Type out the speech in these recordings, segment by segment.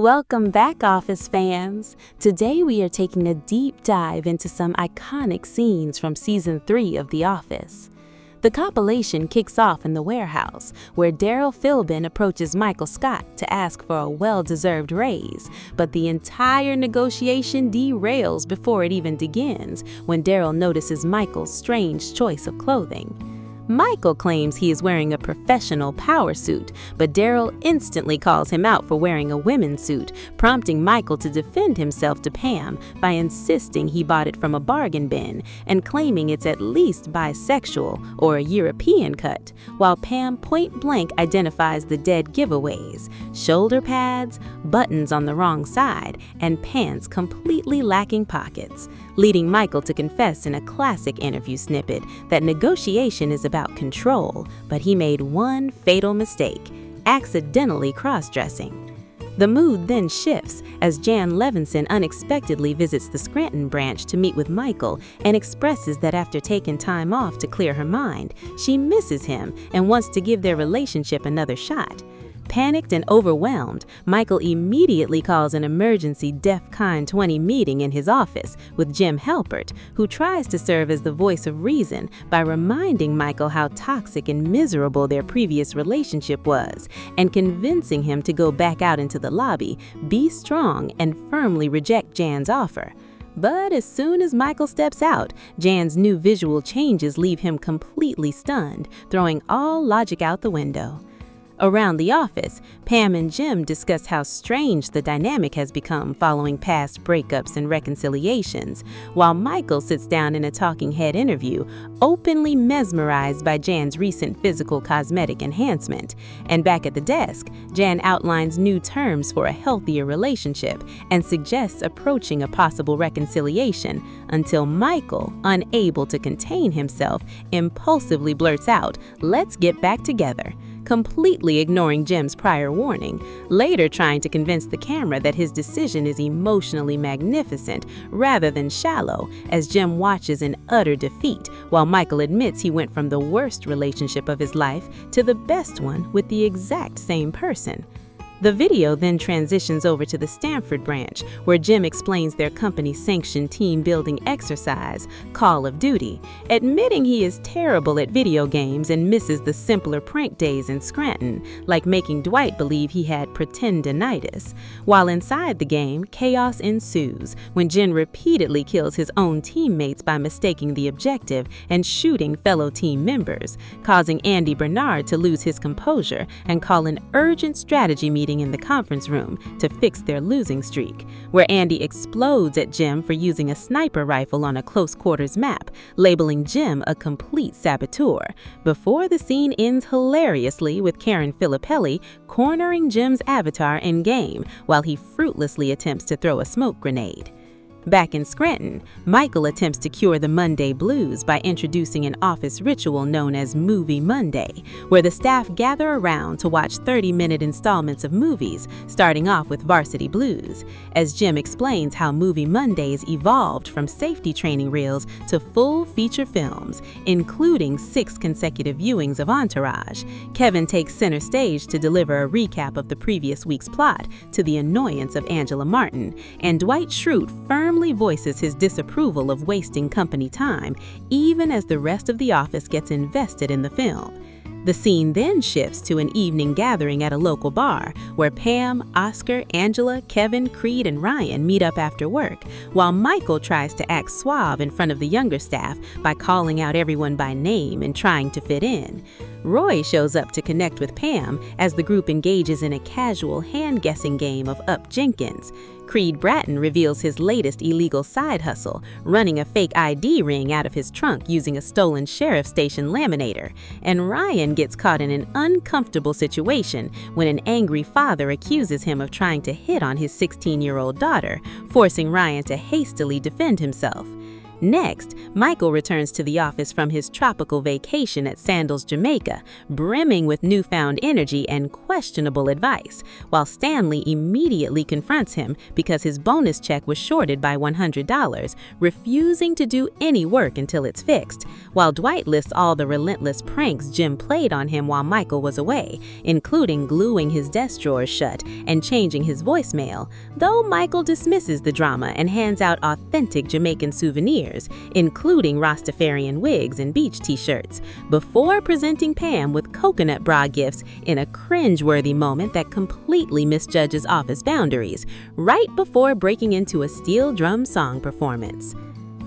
Welcome back, Office fans! Today we are taking a deep dive into some iconic scenes from Season 3 of The Office. The compilation kicks off in the warehouse, where Daryl Philbin approaches Michael Scott to ask for a well-deserved raise, but the entire negotiation derails before it even begins when Daryl notices Michael's strange choice of clothing. Michael claims he is wearing a professional power suit, but Daryl instantly calls him out for wearing a women's suit, prompting Michael to defend himself to Pam by insisting he bought it from a bargain bin and claiming it's at least bisexual or a European cut, while Pam point-blank identifies the dead giveaways: shoulder pads, buttons on the wrong side, and pants completely lacking pockets, leading Michael to confess in a classic interview snippet that negotiation is about control, but he made one fatal mistake: accidentally cross-dressing. The mood then shifts as Jan Levinson unexpectedly visits the Scranton branch to meet with Michael and expresses that after taking time off to clear her mind, she misses him and wants to give their relationship another shot. Panicked and overwhelmed, Michael immediately calls an emergency DEFCON 20 meeting in his office with Jim Halpert, who tries to serve as the voice of reason by reminding Michael how toxic and miserable their previous relationship was, and convincing him to go back out into the lobby, be strong, and firmly reject Jan's offer. But as soon as Michael steps out, Jan's new visual changes leave him completely stunned, throwing all logic out the window. Around the office, Pam and Jim discuss how strange the dynamic has become following past breakups and reconciliations, while Michael sits down in a talking head interview, openly mesmerized by Jan's recent physical cosmetic enhancement. And back at the desk, Jan outlines new terms for a healthier relationship and suggests approaching a possible reconciliation until Michael, unable to contain himself, impulsively blurts out, "Let's get back together," completely ignoring Jim's prior warning, later trying to convince the camera that his decision is emotionally magnificent rather than shallow, as Jim watches in utter defeat while Michael admits he went from the worst relationship of his life to the best one with the exact same person. The video then transitions over to the Stamford branch, where Jim explains their company-sanctioned team-building exercise, Call of Duty, admitting he is terrible at video games and misses the simpler prank days in Scranton, like making Dwight believe he had pretendinitis. While inside the game, chaos ensues when Jim repeatedly kills his own teammates by mistaking the objective and shooting fellow team members, causing Andy Bernard to lose his composure and call an urgent strategy meeting in the conference room to fix their losing streak, where Andy explodes at Jim for using a sniper rifle on a close-quarters map, labeling Jim a complete saboteur, before the scene ends hilariously with Karen Filippelli cornering Jim's avatar in-game while he fruitlessly attempts to throw a smoke grenade. Back in Scranton, Michael attempts to cure the Monday blues by introducing an office ritual known as Movie Monday, where the staff gather around to watch 30-minute installments of movies, starting off with Varsity Blues, as Jim explains how Movie Mondays evolved from safety training reels to full feature films, including 6 consecutive viewings of Entourage. Kevin takes center stage to deliver a recap of the previous week's plot, to the annoyance of Angela Martin, and Dwight Schrute firmly voices his disapproval of wasting company time, even as the rest of the office gets invested in the film. The scene then shifts to an evening gathering at a local bar, where Pam, Oscar, Angela, Kevin, Creed, and Ryan meet up after work, while Michael tries to act suave in front of the younger staff by calling out everyone by name and trying to fit in. Roy shows up to connect with Pam as the group engages in a casual hand-guessing game of Up Jenkins. Creed Bratton reveals his latest illegal side hustle, running a fake ID ring out of his trunk using a stolen sheriff station laminator, and Ryan gets caught in an uncomfortable situation when an angry father accuses him of trying to hit on his 16-year-old daughter, forcing Ryan to hastily defend himself. Next, Michael returns to the office from his tropical vacation at Sandals Jamaica, brimming with newfound energy and questionable advice, while Stanley immediately confronts him because his bonus check was shorted by $100, refusing to do any work until it's fixed, while Dwight lists all the relentless pranks Jim played on him while Michael was away, including gluing his desk drawers shut and changing his voicemail, though Michael dismisses the drama and hands out authentic Jamaican souvenirs, including Rastafarian wigs and beach t-shirts, before presenting Pam with coconut bra gifts in a cringe-worthy moment that completely misjudges office boundaries, right before breaking into a steel drum song performance.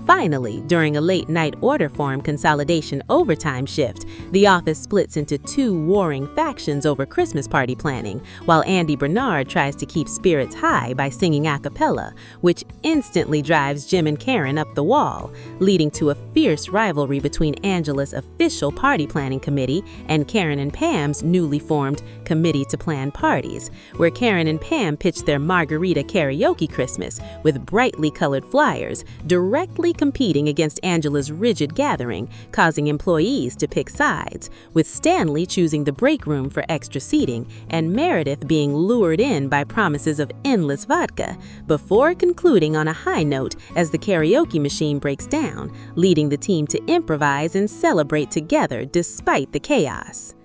Finally, during a late-night order form consolidation overtime shift, the office splits into two warring factions over Christmas party planning, while Andy Bernard tries to keep spirits high by singing a cappella, which instantly drives Jim and Karen up the wall, leading to a fierce rivalry between Angela's official party planning committee and Karen and Pam's newly formed Committee to Plan Parties, where Karen and Pam pitch their Margarita Karaoke Christmas with brightly colored flyers, directly competing against Angela's rigid gathering, causing employees to pick sides, with Stanley choosing the break room for extra seating and Meredith being lured in by promises of endless vodka, before concluding on a high note as the karaoke machine breaks down, leading the team to improvise and celebrate together despite the chaos.